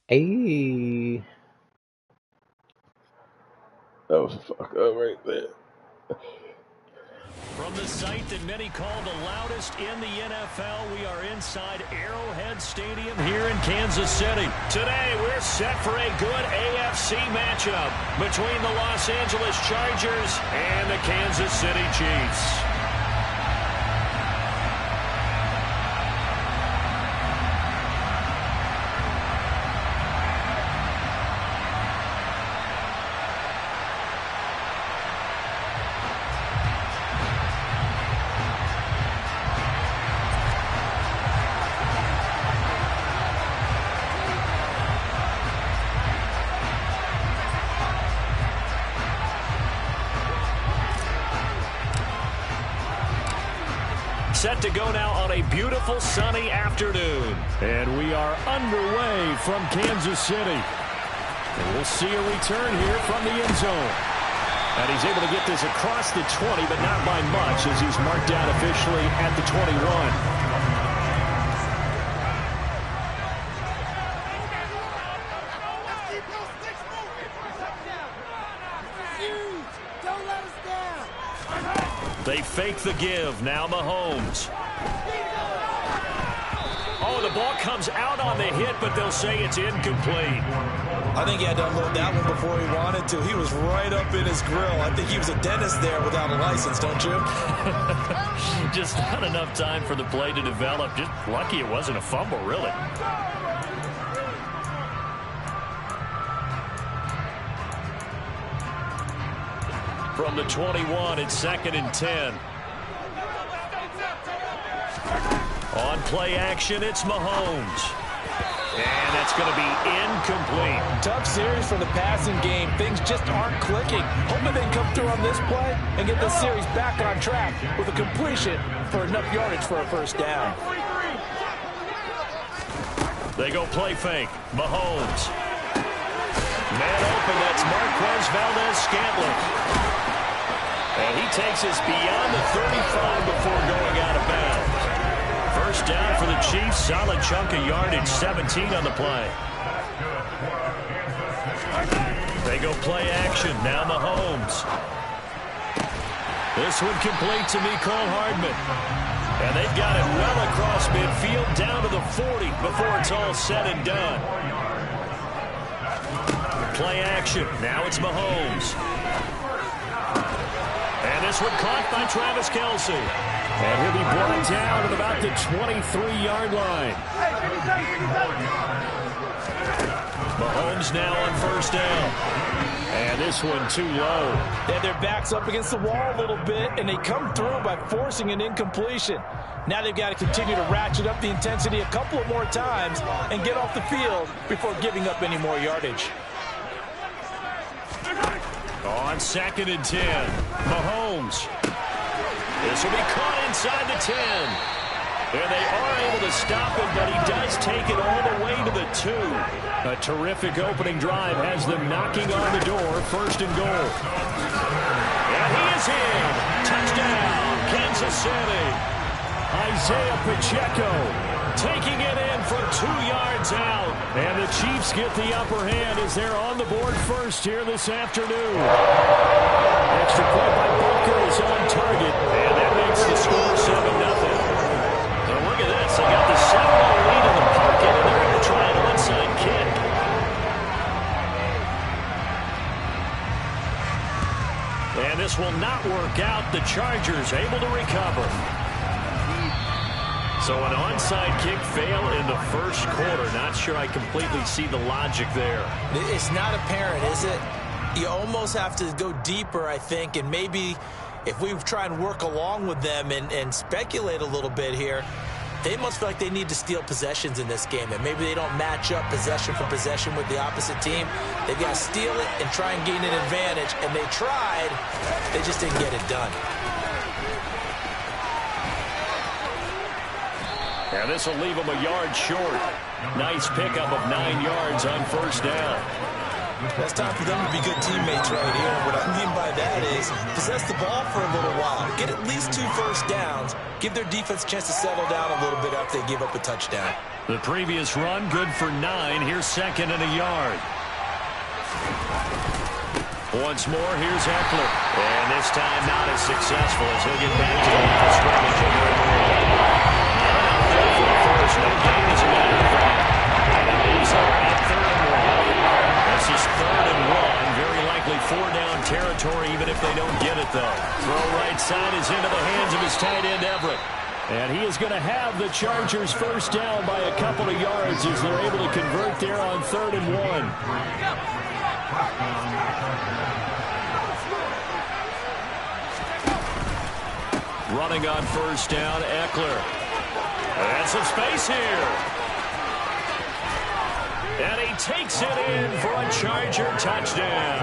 Hey. That was a fuck up right there. From the site that many call the loudest in the NFL, we are inside Arrowhead Stadium here in Kansas City. Today, we're set for a good AFC matchup between the Los Angeles Chargers and the Kansas City Chiefs. Set to go now on a beautiful sunny afternoon. And we are underway from Kansas City. And we'll see a return here from the end zone. And he's able to get this across the 20, but not by much as he's marked down officially at the 21. They fake the give. Now Mahomes. Oh, the ball comes out on the hit, but they'll say it's incomplete. I think he had to unload that one before he wanted to. He was right up in his grill. I think he was a dentist there without a license, don't you? Just not enough time for the play to develop. Just lucky it wasn't a fumble, really. From the 21, it's 2nd and 10. On play action, it's Mahomes. And that's going to be incomplete. Tough series for the passing game. Things just aren't clicking. Hoping they can come through on this play and get the series back on track with a completion for enough yardage for a first down. They go play fake. Mahomes. Man open, that's Marquez Valdez-Scantling. And he takes us beyond the 35 before going out of bounds. First down for the Chiefs. Solid chunk of yardage. 17 on the play. They go play action. Now Mahomes. This one complete to Mecole Hardman. And they've got it well across midfield down to the 40 before it's all said and done. Play action. Now it's Mahomes. And this one caught by Travis Kelce. And he'll be brought down at about the 23-yard line. Mahomes now on first down. And this one too low. They had their backs up against the wall a little bit, and they come through by forcing an incompletion. Now they've got to continue to ratchet up the intensity a couple of more times and get off the field before giving up any more yardage. On 2nd and 10, Mahomes. This will be caught inside the 10. And they are able to stop him, but he does take it all the way to the 2. A terrific opening drive has them knocking on the door, 1st and goal. And he is in. Touchdown, Kansas City. Isaiah Pacheco taking it in from 2 yards out. And the Chiefs get the upper hand as they're on the board first here this afternoon. Extra point by Booker is on target. And that makes the score 7-0. So look at this. They got the 7-0 lead in the pocket, and they're going to try an onside kick. And this will not work out. The Chargers able to recover. So an onside kick fail in the first quarter. Not sure I completely see the logic there. It's not apparent, is it? You almost have to go deeper, I think, and maybe if we try and work along with them and speculate a little bit here, they must feel like they need to steal possessions in this game, and maybe they don't match up possession for possession with the opposite team. They've got to steal it and try and gain an advantage, and they tried. They just didn't get it done. And this will leave them a yard short. Nice pickup of 9 yards on first down. It's time for them to be good teammates right here. What I mean by that is possess the ball for a little while. Get at least 2 first downs. Give their defense a chance to settle down a little bit after they give up a touchdown. The previous run, good for 9. Here's 2nd and a yard. Once more, here's Eckler. And this time not as successful as he'll get back to the line of scrimmage. First, no gain as a matter of fact. And he's at 3rd and 1. This is 3rd and 1. Very likely 4-down territory, even if they don't get it, though. Throw right side is into the hands of his tight end, Everett. And he is going to have the Chargers first down by a couple of yards as they're able to convert there on 3rd and 1. Running on first down, Eckler. And some space here. And he takes it in for a Charger touchdown.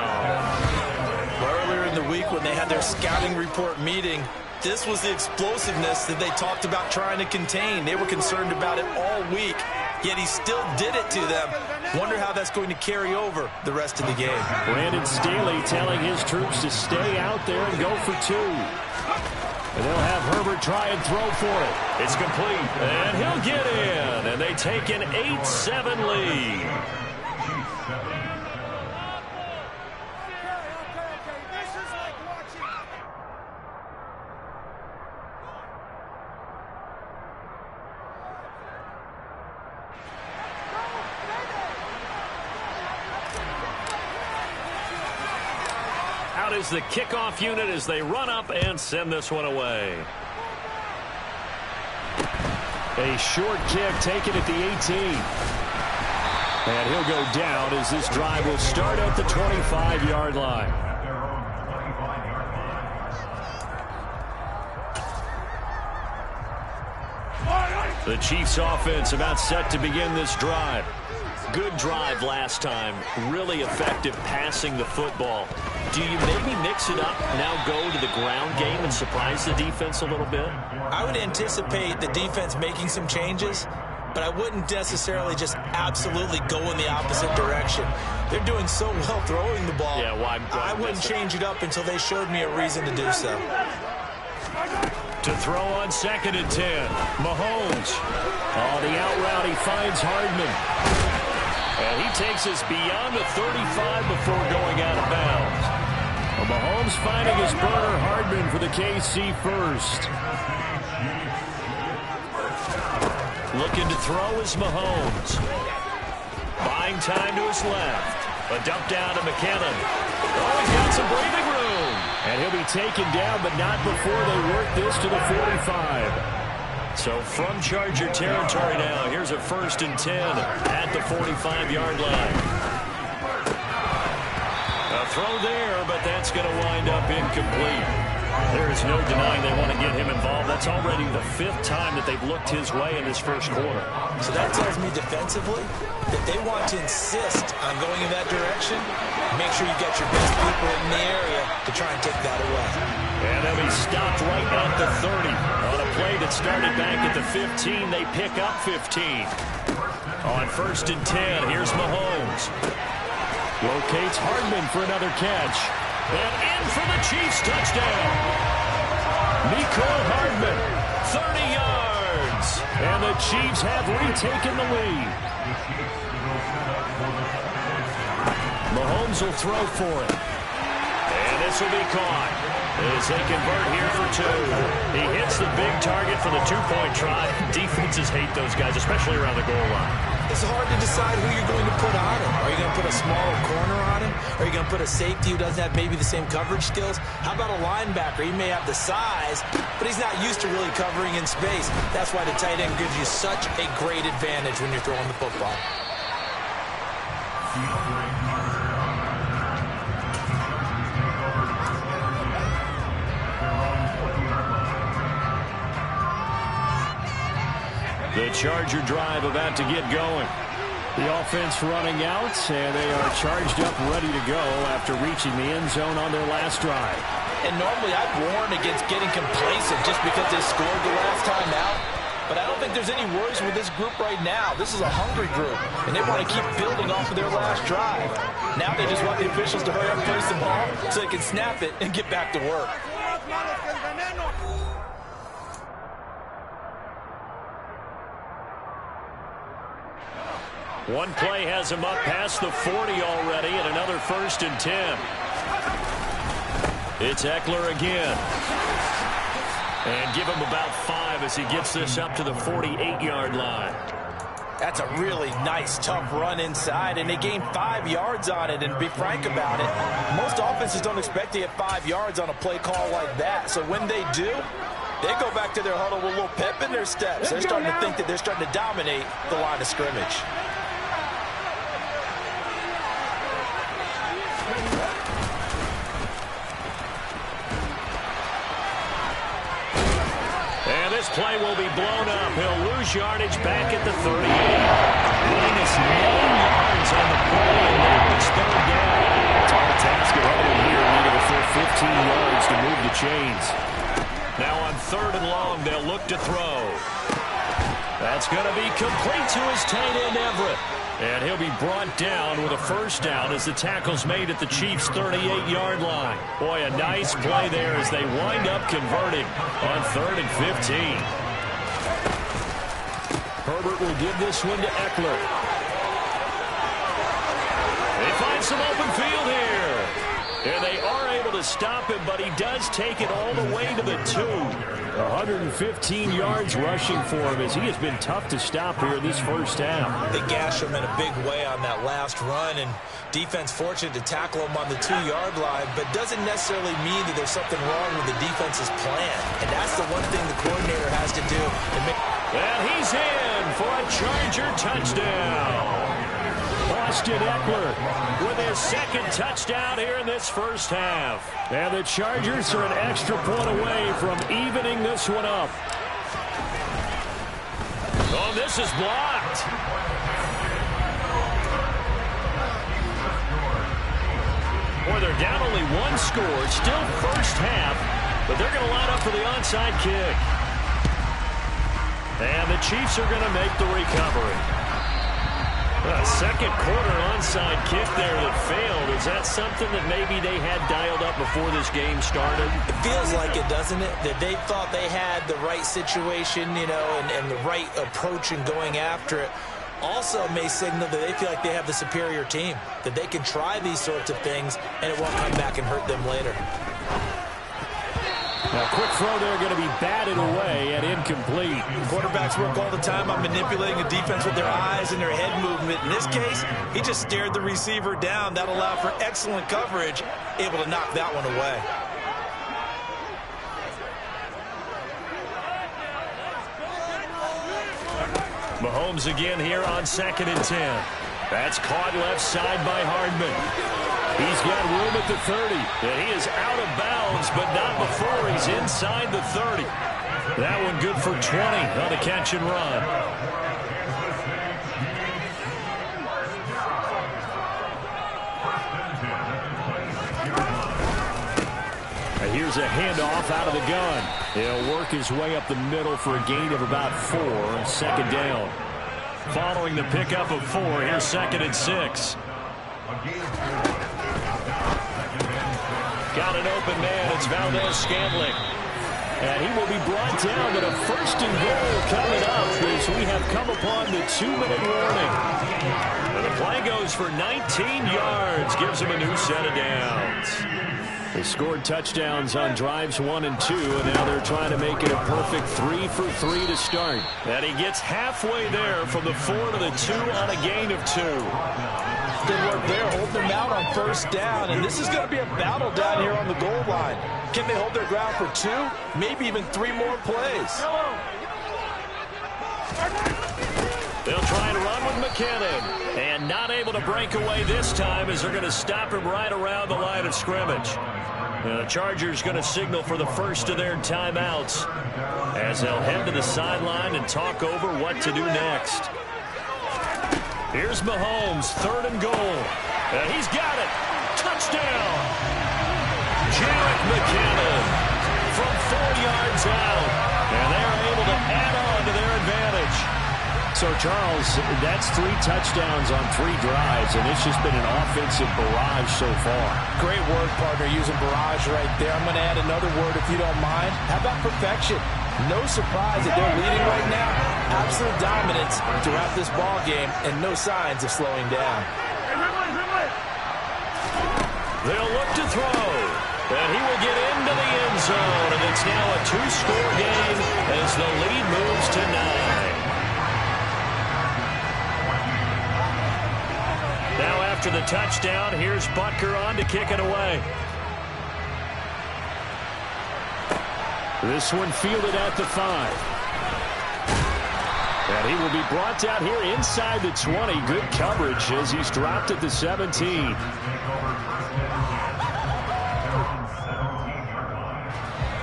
Earlier in the week when they had their scouting report meeting, this was the explosiveness that they talked about trying to contain. They were concerned about it all week, yet he still did it to them. Wonder how that's going to carry over the rest of the game. Brandon Staley telling his troops to stay out there and go for 2. And they'll have Herbert try and throw for it. It's complete, and he'll get in. And they take an 8-7 lead. Out is the kickoff unit as they run up and send this one away. A short kick taken at the 18. And he'll go down as this drive will start at the 25-yard line. The Chiefs offense about set to begin this drive. Good drive last time. Really effective passing the football. Do you maybe mix it up, now go to the ground game and surprise the defense a little bit? I would anticipate the defense making some changes, but I wouldn't necessarily just absolutely go in the opposite direction. They're doing so well throwing the ball. Yeah, well, I wouldn't change it up until they showed me a reason to do so. To throw on 2nd and 10. Mahomes. Oh, the out route, he finds Hardman. And he takes us beyond the 35 before going out of bounds. Well, Mahomes finding his burner, Hardman for the KC first. Looking to throw is Mahomes. Buying time to his left. A dump down to McKinnon. Oh, he's got some breathing room. And he'll be taken down, but not before they work this to the 45. So from Charger territory now, here's a 1st and 10 at the 45-yard line. A throw there, but that's going to wind up incomplete. There is no denying they want to get him involved. That's already the 5th time that they've looked his way in this first quarter. So that tells me defensively that they want to insist on going in that direction. Make sure you get your best people in the area to try and take that away. And they'll be stopped right at the 30. On a play that started back at the 15, they pick up 15. On 1st and 10, here's Mahomes. Locates Hardman for another catch. And in for the Chiefs touchdown. Mecole Hardman, 30 yards. And the Chiefs have retaken the lead. Mahomes will throw for it. And this will be caught as they convert here for 2. He hits the big target for the 2-point try. Defenses hate those guys, especially around the goal line. It's hard to decide who you're going to put on him. Are you going to put a smaller corner on him? Are you going to put a safety who doesn't have maybe the same coverage skills? How about a linebacker? He may have the size, but he's not used to really covering in space. That's why the tight end gives you such a great advantage when you're throwing the football. The Charger drive about to get going. The offense running out, and they are charged up, ready to go after reaching the end zone on their last drive. And normally I'd warn against getting complacent just because they scored the last time out. but I don't think there's any worries with this group right now. This is a hungry group, and they want to keep building off of their last drive. Now they just want the officials to hurry up and place the ball so they can snap it and get back to work. One play has him up past the 40 already, and another 1st and 10. It's Eckler again. And give him about 5 as he gets this up to the 48-yard line. That's a really nice, tough run inside, and they gained 5 yards on it. And to be frank about it, most offenses don't expect to get 5 yards on a play call like that. So when they do, they go back to their huddle with a little pep in their steps. They're starting to think that they're starting to dominate the line of scrimmage. This play will be blown up. He'll lose yardage back at the 38. Minus 9 yards on the play, and now it's 3rd down. Tall task ahead of him here, needing a full 15 yards to move the chains. Now on 3rd and long, they'll look to throw. That's going to be complete to his tight end, Everett. And he'll be brought down with a 1st down as the tackle's made at the Chiefs' 38-yard line. Boy, a nice play there as they wind up converting on 3rd and 15. Herbert will give this one to Eckler. They find some open field here. And they are able to stop him, but he does take it all the way to the 2. 115 yards rushing for him as he has been tough to stop here in this 1st half. They gashed him in a big way on that last run, and defense fortunate to tackle him on the 2-yard line, but doesn't necessarily mean that there's something wrong with the defense's plan. And that's the one thing the coordinator has to do. And he's in for a Charger touchdown. Austin Eckler with his 2nd touchdown here in this 1st half. And the Chargers are an extra point away from evening this one up. Oh, this is blocked. Boy, they're down only 1 score. Still 1st half, but they're going to line up for the onside kick. And the Chiefs are going to make the recovery. A 2nd quarter onside kick there that failed. Is that something that maybe they had dialed up before this game started? It feels like it, doesn't it? That they thought they had the right situation, you know, and the right approach in going after it. Also may signal that they feel like they have the superior team, that they can try these sorts of things and it won't come back and hurt them later. Now, quick throw there going to be batted away and incomplete. Quarterbacks work all the time on manipulating a defense with their eyes and their head movement. In this case, he just stared the receiver down. That allowed for excellent coverage, able to knock that one away. Mahomes again here on 2nd and 10. That's caught left side by Hardman. He's got room at the 30, and he is out of bounds, but not before he's inside the 30. That one good for 20 on the catch and run. And here's a handoff out of the gun. He'll work his way up the middle for a gain of about 4, 2nd down. Following the pickup of 4, here's 2nd and 6. Got an open man. It's Valdez-Scantling. And he will be brought down, but a 1st and goal coming up as we have come upon the 2-minute warning. And the play goes for 19 yards. Gives him a new set of downs. They scored touchdowns on drives 1 and 2, and now they're trying to make it a perfect 3 for 3 to start. And he gets halfway there from the 4 to the 2 on a gain of 2. Good work there, holding them out on 1st down, and this is going to be a battle down here on the goal line. Can they hold their ground for 2, maybe even 3 more plays? They'll try and run with McKinnon, and not able to break away this time as they're going to stop him right around the line of scrimmage. Now, the Chargers going to signal for the first of their timeouts as they'll head to the sideline and talk over what to do next. Here's Mahomes, 3rd and goal. And he's got it. Touchdown. Jerick McKinnon from 4 yards out. And they're able to add on to their advantage. So, Charles, that's 3 touchdowns on 3 drives, and it's just been an offensive barrage so far. Great word, partner, using barrage right there. I'm going to add another word if you don't mind. How about perfection? No surprise that they're leading right now. Absolute dominance throughout this ball game, and no signs of slowing down. They'll look to throw, and he will get into the end zone, and it's now a 2-score game as the lead moves to 9. Now after the touchdown, here's Butker on to kick it away. This one fielded at the 5. And he will be brought down here inside the 20. Good coverage as he's dropped at the 17.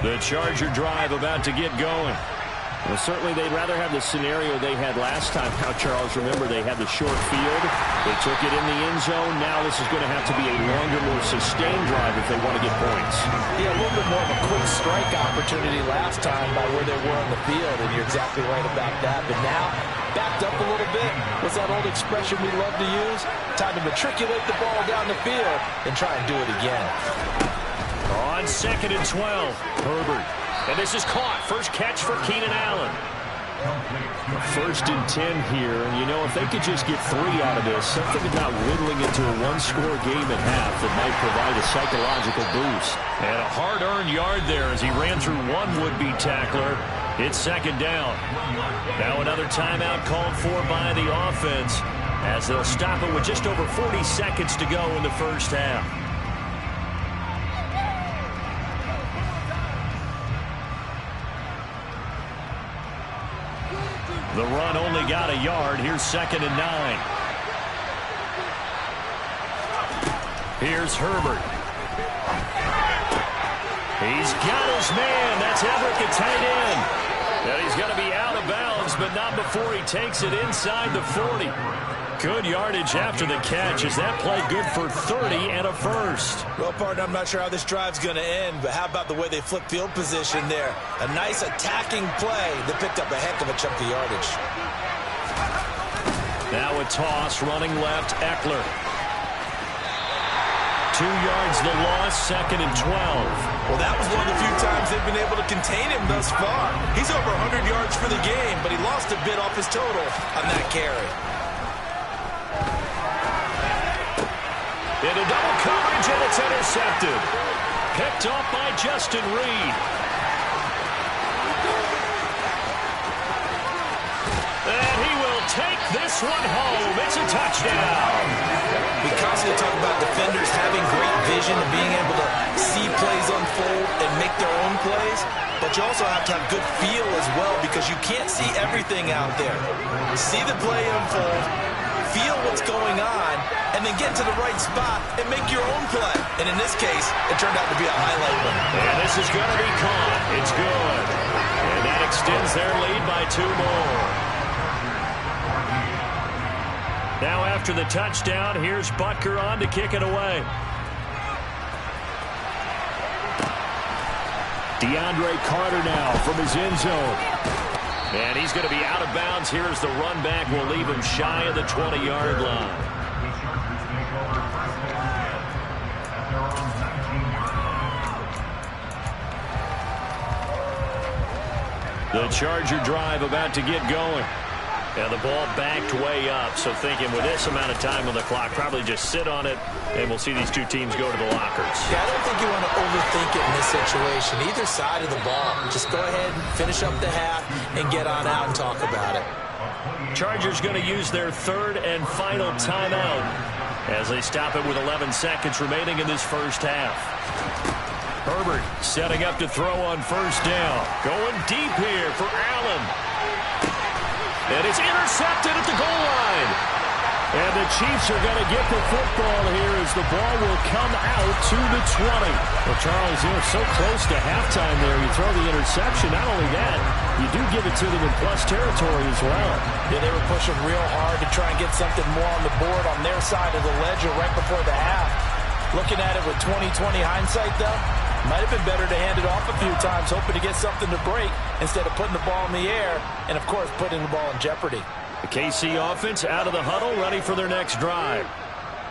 The Charger drive about to get going. Well, certainly they'd rather have the scenario they had last time. Now, Charles, remember they had the short field. They took it in the end zone. Now this is going to have to be a longer, more sustained drive if they want to get points. Yeah, a little bit more of a quick strike opportunity last time by where they were on the field, and you're exactly right about that. But now, backed up a little bit. What's that old expression we love to use? Time to matriculate the ball down the field and try and do it again. On 2nd and 12, Herbert. And this is caught. First catch for Keenan Allen. 1st and 10 here. And, you know, if they could just get 3 out of this, something about whittling into a 1-score game at half that might provide a psychological boost. And a hard-earned yard there as he ran through one would-be tackler. It's 2nd down. Now another timeout called for by the offense as they'll stop it with just over 40 seconds to go in the first half. The run only got a yard. Here's 2nd and 9. Here's Herbert. He's got his man. That's Everett, the tight end. And he's going to be out of bounds, but not before he takes it inside the 40. Good yardage after the catch. Is that play good for 30 and a first? Well, partner, I'm not sure how this drive's going to end, but how about the way they flip field position there? A nice attacking play that picked up a heck of a chunk of yardage. Now a toss, running left, Eckler. 2 yards the loss, 2nd and 12. Well, that was one of the few times they've been able to contain him thus far. He's over 100 yards for the game, but he lost a bit off his total on that carry. Into double coverage, and it's intercepted. Picked off by Justin Reed. And he will take this one home. It's a touchdown. We constantly talk about defenders having great vision and being able to see plays unfold and make their own plays, but you also have to have good feel as well because you can't see everything out there. See the play unfold, feel what's going on, and then get to the right spot and make your own play. And in this case, it turned out to be a highlight one. And this is going to be caught. It's good. And that extends their lead by 2 more. Now after the touchdown, here's Butker on to kick it away. DeAndre Carter now from his end zone. And he's going to be out of bounds here as the run back will leave him shy of the 20-yard line. The Charger drive about to get going. And the ball backed way up, so thinking with this amount of time on the clock, probably just sit on it, and we'll see these 2 teams go to the lockers. Yeah, I don't think you want to overthink it in this situation. Either side of the ball. Just go ahead, finish up the half, and get on out and talk about it. Chargers going to use their 3rd and final timeout as they stop it with 11 seconds remaining in this first half. Herbert setting up to throw on 1st down. Going deep here for Allen. And it's intercepted at the goal line. And the Chiefs are going to get the football here as the ball will come out to the 20. Well, Charles, you're so close to halftime there. You throw the interception. Not only that, you do give it to them in plus territory as well. Yeah, they were pushing real hard to try and get something more on the board on their side of the ledger right before the half. Looking at it with 20/20 hindsight, though, Might have been better to hand it off a few times, hoping to get something to break instead of putting the ball in the air and, of course, putting the ball in jeopardy. The KC offense out of the huddle, ready for their next drive.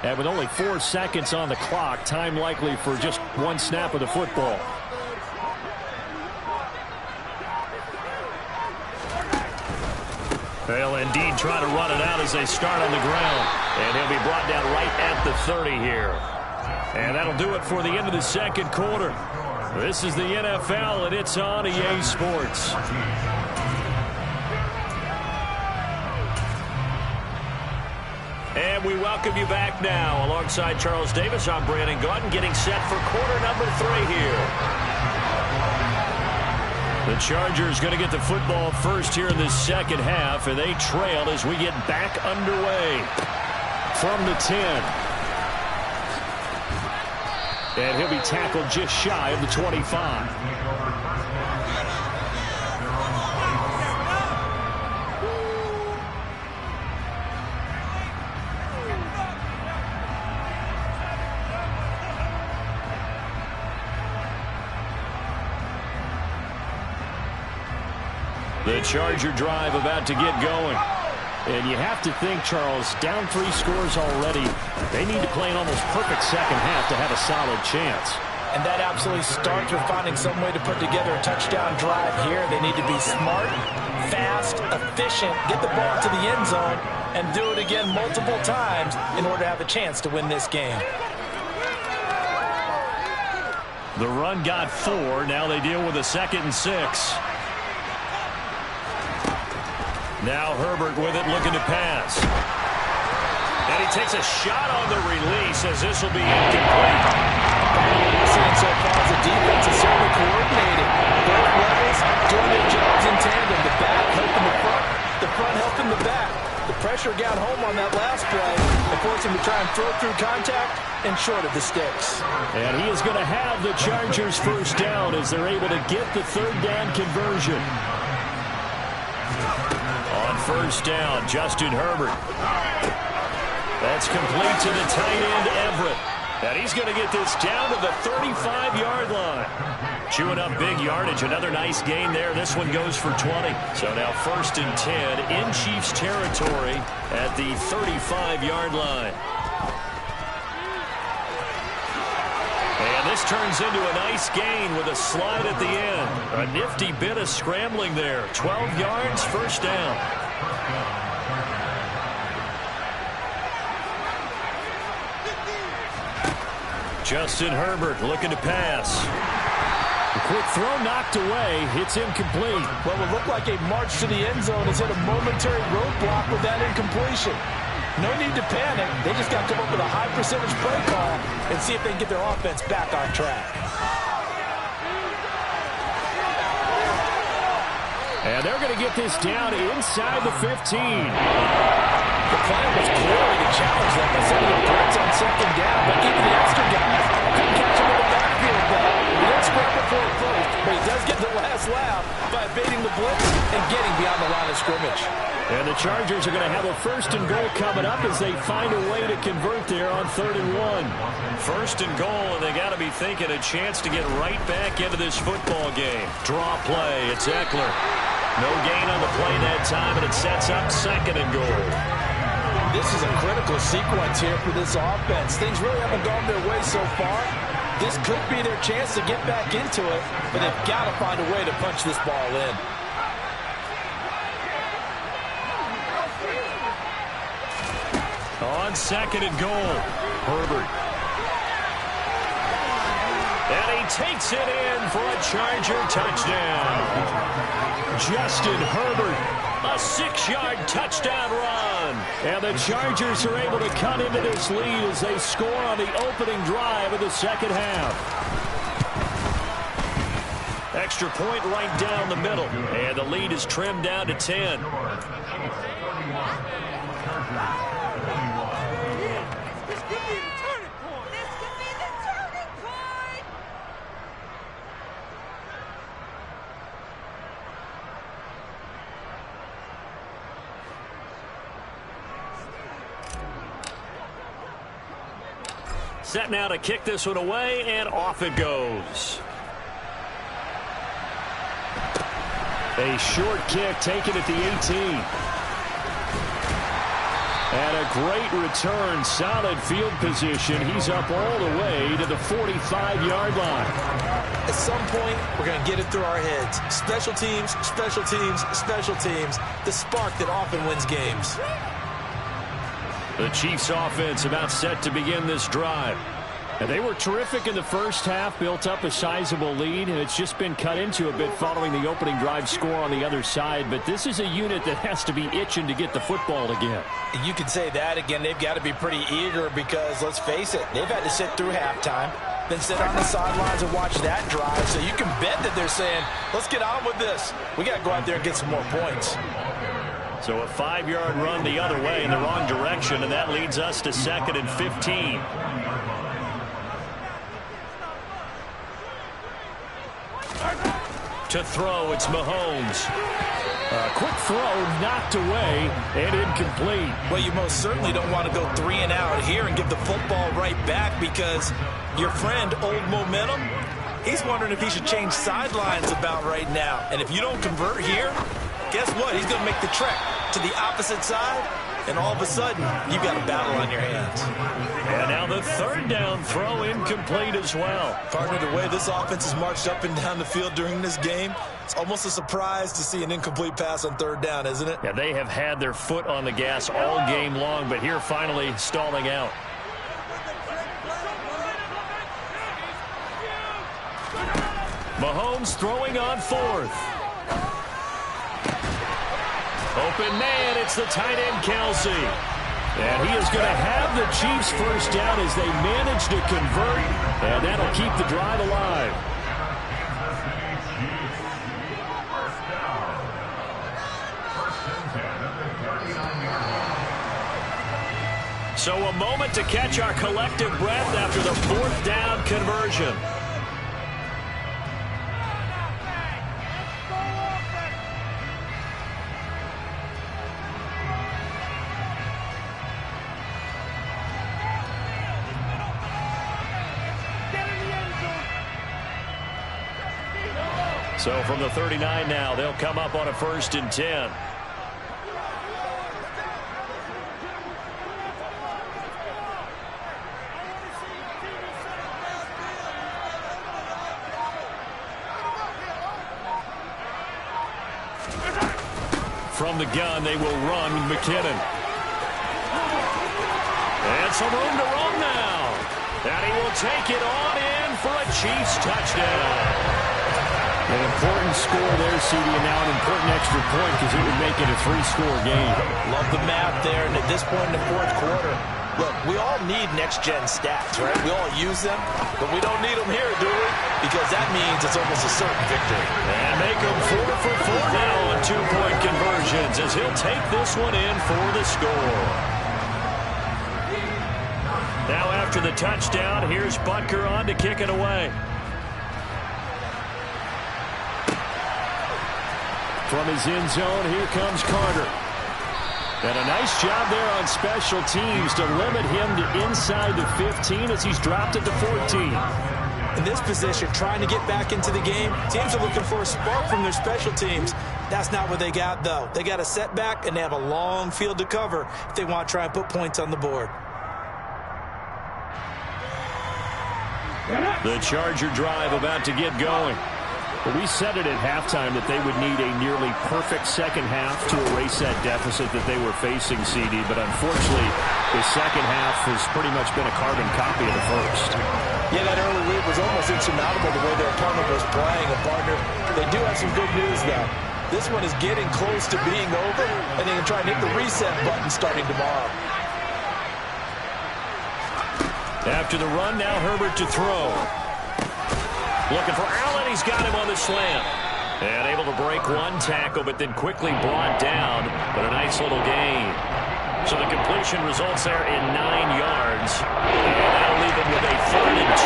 And with only 4 seconds on the clock, time likely for just one snap of the football. They'll indeed try to run it out as they start on the ground. And he'll be brought down right at the 30 here. And that'll do it for the end of the second quarter. This is the NFL, and it's on EA Sports. And we welcome you back now. Alongside Charles Davis, I'm Brandon Gaudin, getting set for quarter number 3 here. The Chargers going to get the football first here in this second half, and they trail as we get back underway from the 10. And he'll be tackled just shy of the 25. The Charger drive about to get going. And you have to think, Charles, down 3 scores already. They need to play an almost perfect second half to have a solid chance. And that absolutely starts with finding some way to put together a touchdown drive here. They need to be smart, fast, efficient, get the ball to the end zone, and do it again multiple times in order to have a chance to win this game. The run got 4. Now they deal with a 2nd and 6. Now Herbert with it, looking to pass. And he takes a shot on the release as this will be incomplete. We're seeing so far as the defense is certainly coordinated. Both levels doing their jobs in tandem. The back helping the front helping the back. The pressure got home on that last play and forced him to try and throw through contact and short of the sticks. And he is going to have the Chargers first down as they're able to get the 3rd down conversion. On first down, Justin Herbert. That's complete to the tight end, Everett. And he's going to get this down to the 35-yard line. Chewing up big yardage. Another nice gain there. This one goes for 20. So now 1st and 10 in Chiefs territory at the 35-yard line. And this turns into a nice gain with a slide at the end. A nifty bit of scrambling there. 12 yards, first down. Justin Herbert looking to pass. The quick throw knocked away. It's incomplete. What would look like a march to the end zone is hit a momentary roadblock with that incompletion. No need to panic. They just got to come up with a high percentage play call and see if they can get their offense back on track. And they're going to get this down inside the 15. The plan was clearly to challenge them by sending the blitz on 2nd down, but even the extra guys couldn't catch him in the backfield though. He didn't scramble for it first, but he does get the last laugh by evading the blitz and getting beyond the line of scrimmage. And the Chargers are going to have a 1st and goal coming up as they find a way to convert there on 3rd and 1. 1st and goal, and they got to be thinking a chance to get right back into this football game. Draw play, it's Eckler. No gain on the play that time, and it sets up 2nd and goal. This is a critical sequence here for this offense. Things really haven't gone their way so far. This could be their chance to get back into it, but they've got to find a way to punch this ball in. On 2nd and goal, Herbert. And he takes it in for a Charger touchdown. Justin Herbert, a 6-yard touchdown run. And the Chargers are able to cut into this lead as they score on the opening drive of the second half. Extra point right down the middle. And the lead is trimmed down to 10. Set now to kick this one away, and off it goes. A short kick taken at the 18. And a great return, solid field position. He's up all the way to the 45-yard line. At some point, we're going to get it through our heads. Special teams, special teams, special teams. The spark that often wins games. The Chiefs offense about set to begin this drive. And they were terrific in the first half, built up a sizable lead, and it's just been cut into a bit following the opening drive score on the other side. But this is a unit that has to be itching to get the football again. You can say that again. They've got to be pretty eager because, let's face it, they've had to sit through halftime, then sit on the sidelines and watch that drive. So you can bet that they're saying, let's get on with this. We got to go out there and get some more points. So a 5-yard run the other way in the wrong direction, and that leads us to 2nd and 15. To throw, it's Mahomes. A quick throw, knocked away, and incomplete. Well, you most certainly don't want to go 3 and out here and give the football right back because your friend, Old Momentum, he's wondering if he should change sidelines about right now. And if you don't convert here, guess what? He's going to make the trek to the opposite side, and all of a sudden, you've got a battle on your hands. And now the 3rd down throw incomplete as well. Partner, the way this offense has marched up and down the field during this game, it's almost a surprise to see an incomplete pass on 3rd down, isn't it? Yeah, they have had their foot on the gas all game long, but here finally stalling out. Mahomes throwing on 4th. Open man, it's the tight end, Kelsey. And he is going to have the Chiefs first down as they manage to convert, and that'll keep the drive alive. So a moment to catch our collective breath after the 4th down conversion. So from the 39 now, they'll come up on a 1st and 10. From the gun, they will run McKinnon. And some room to run now. And he will take it on in for a Chiefs touchdown. An important score there, CD, and now an important extra point because it would make it a 3-score game. Love the math there, and at this point in the 4th quarter, look, we all need next-gen stats, right? We all use them, but we don't need them here, do we? Because that means it's almost a certain victory. And make them 4 for 4 now on 2-point conversions as he'll take this one in for the score. Now after the touchdown, here's Butker on to kick it away. From his end zone, here comes Carter. And a nice job there on special teams to limit him to inside the 15 as he's dropped it to 14. In this position, trying to get back into the game, teams are looking for a spark from their special teams. That's not what they got, though. They got a setback, and they have a long field to cover if they want to try and put points on the board. The Charger drive about to get going. Well, we said it at halftime that they would need a nearly perfect second half to erase that deficit that they were facing, CD. But unfortunately, the second half has pretty much been a carbon copy of the first. Yeah, that early lead was almost insurmountable the way their opponent was playing. A partner, they do have some good news, though. This one is getting close to being over, and they can try and hit the reset button starting tomorrow. After the run, now Herbert to throw. Looking for Allen. He's got him on the slant. And able to break one tackle, but then quickly brought down. But a nice little gain. So the completion results there in 9 yards. And that'll leave him with a 3rd and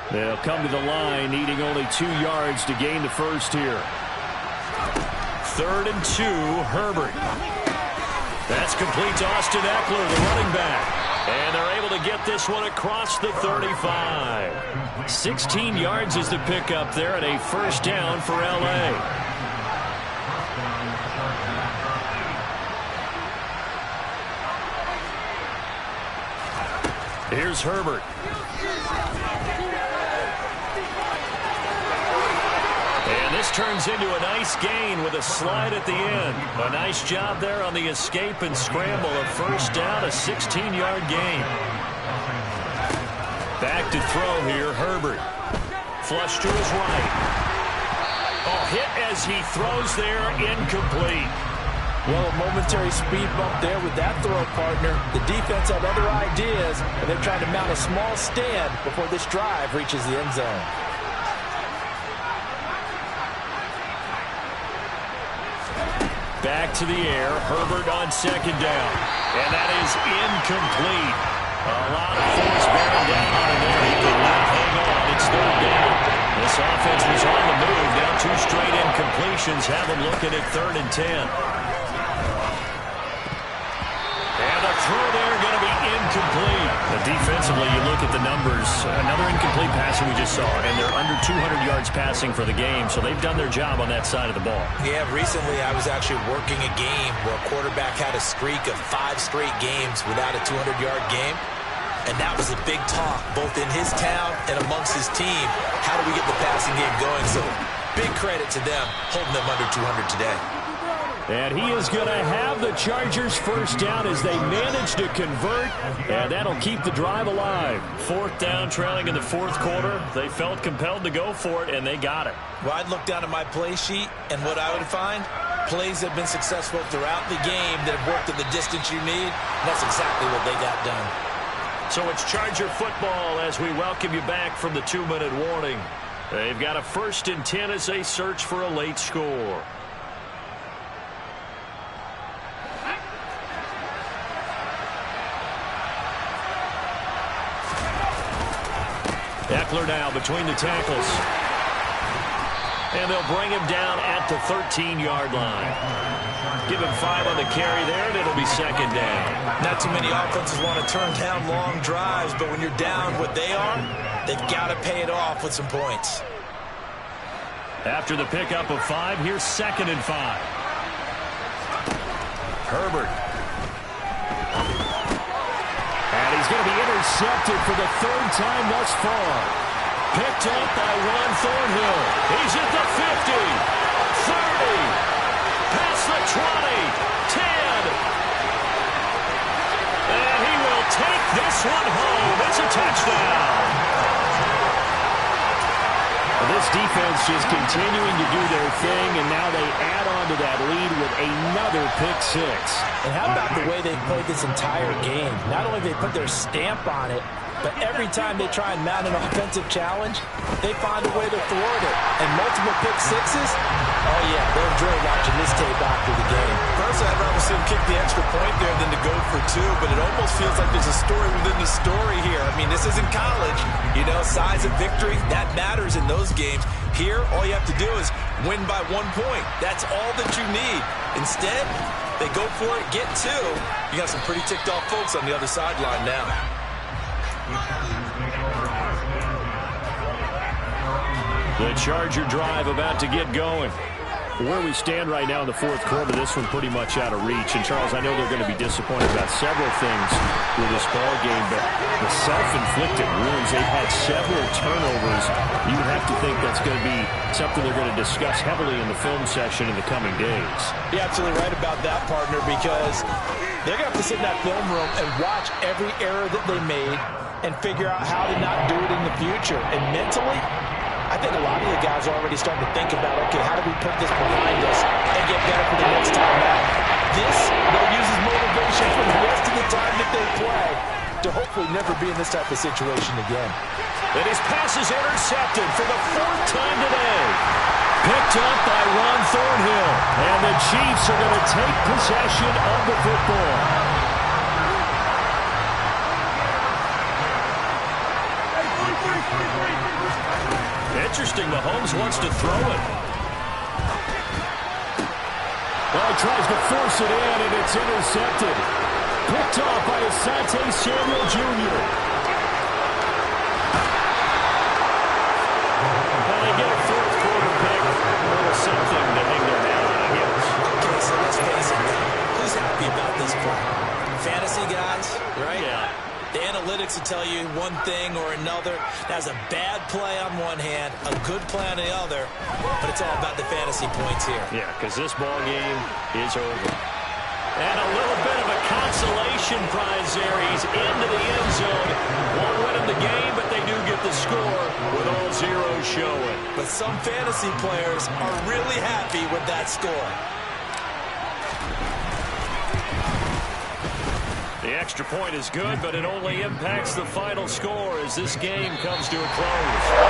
2. They'll come to the line, needing only 2 yards to gain the first here. 3rd and 2, Herbert. That's complete to Austin Eckler, the running back. And they're able to get this one across the 35. 16 yards is the pickup there, and a first down for L.A. Here's Herbert. And this turns into a nice gain with a slide at the end. A nice job there on the escape and scramble. A first down, a 16-yard gain. Back to throw here, Herbert. Flush to his right. Oh, hit as he throws there, incomplete. Well, a momentary speed bump there with that throw, partner. The defense had other ideas, and they're trying to mount a small stand before this drive reaches the end zone. Back to the air, Herbert on 2nd down. And that is incomplete. A lot of force bearing down on him there. He could not hang on. It's 3rd down. This offense was on the move. Now 2 straight incompletions have them looking at 3rd and 10. And the throw there going to be incomplete. But defensively, you look at the numbers. Another incomplete passing we just saw, and they're under 200 yards passing for the game, so they've done their job on that side of the ball. Yeah, recently I was actually working a game where a quarterback had a streak of 5 straight games without a 200-yard game, and that was a big talk both in his town and amongst his team. How do we get the passing game going? So big credit to them holding them under 200 today. And he is going to have the Chargers first down as they manage to convert, and that'll keep the drive alive. 4th down, trailing in the 4th quarter. They felt compelled to go for it, and they got it. Well, I'd look down at my play sheet, and what I would find, plays have been successful throughout the game that have worked at the distance you need, and that's exactly what they got done. So it's Charger football as we welcome you back from the 2-minute warning. They've got a 1st and 10 as they search for a late score. Eckler now between the tackles. And they'll bring him down at the 13-yard line. Give him 5 on the carry there, and it'll be 2nd down. Not too many offenses want to turn down long drives, but when you're down what they are, they've got to pay it off with some points. After the pickup of 5, here's 2nd and 5. Herbert. And he's going to be intercepted for the 3rd time thus far. Picked up by Ron Thornhill. He's at the 50, 30, past the 20, 10. And he will take this one home. It's a touchdown. This defense just continuing to do their thing, and now they add on to that lead with another pick 6. And how about the way they played this entire game? Not only they put their stamp on it, but every time they try and mount an offensive challenge, they find a way to thwart it. And multiple pick 6s, oh yeah, they'll enjoy watching this tape after the game. Personally, I'd rather see them kick the extra point there than to go for 2, but it almost feels like there's a story within the story here. I mean, this isn't college. You know, size of victory, that matters in those games. Here, all you have to do is win by 1 point. That's all that you need. Instead, they go for it, get 2. You got some pretty ticked off folks on the other sideline now. The Charger drive about to get going. Where we stand right now in the 4th quarter, this one pretty much out of reach. And, Charles, I know they're going to be disappointed about several things with this ball game, but the self-inflicted wounds, they've had several turnovers. You have to think that's going to be something they're going to discuss heavily in the film session in the coming days. You're absolutely right about that, partner, because they're going to have to sit in that film room and watch every error that they made and figure out how to not do it in the future. And mentally, I think a lot of the guys are already starting to think about, okay, how do we put this behind us and get better for the next time out? This, they'll use as motivation for the rest of the time that they play to hopefully never be in this type of situation again. And his pass is intercepted for the 4th time today. Picked up by Ron Thornhill. And the Chiefs are going to take possession of the football. interesting. Mahomes wants to throw it. Well, he tries to force it in, and it's intercepted. Picked off by Asante Samuel Jr. Well, they get a fourth quarter pick. A little something to hang their hat on, I guess. Okay, so let's face it. Who's happy about this play? Fantasy guys, right? Yeah. The analytics will tell you one thing or another. That's a bad play on one hand, a good play on the other, but it's all about the fantasy points here. Yeah, because this ball game is over. And a little bit of a consolation prize there. He's into the end zone. Won't win him the game, but they do get the score with all zeros showing. But some fantasy players are really happy with that score. The extra point is good, but it only impacts the final score as this game comes to a close.